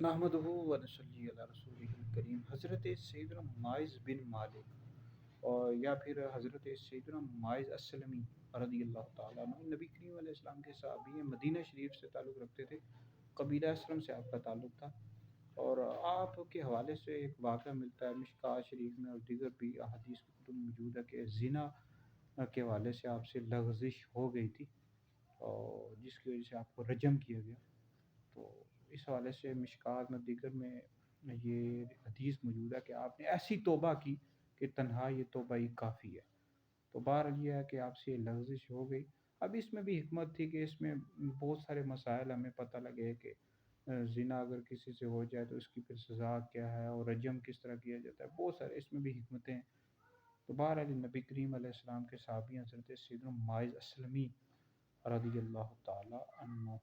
नहमदुहु व नसल्ली अला रसूलिहिल करीम। हज़रत सैयदना माइज़ बिन मालिक और या फिर हज़रत सैयदना माइज़ अस्सलमी रज़ियल्लाहु ताला अन्हु नबी करीम अलैहिस्सलाम के सहाबी हैं, मदीना शरीफ से ताल्लुक़ रखते थे। कबीला असलम से आपका ताल्लुक़ था। और आपके हवाले से एक वाक़या मिलता है मिशकात शरीफ में और दीगर भी अहादीस की कुतुब में मौजूद है कि ज़िना के हवाले से आपसे लग़ज़िश हो गई थी और जिसकी वजह से आपको रजम किया गया। तो इस हवाले से मिशकात में दीगर में ये हदीस मौजूद है कि आपने ऐसी तौबा की कि तन्हा ये तौबा ही काफ़ी है। तो बहरहाल ये है कि आपसे लग़ज़िश हो गई। अब इसमें भी हिकमत थी कि इसमें बहुत सारे मसाइल हमें पता लगे कि ज़िना अगर किसी से हो जाए तो उसकी फिर सज़ा क्या है और रजम किस तरह किया जाता है, बहुत सारे इसमें भी हिकमतें हैं। तो बहरहाल नबी करीम अलैहिस्सलाम के सहाबी हज़रत सैयदना माइज़ अस्लमी रज़ियल्लाहु ताला अन्हु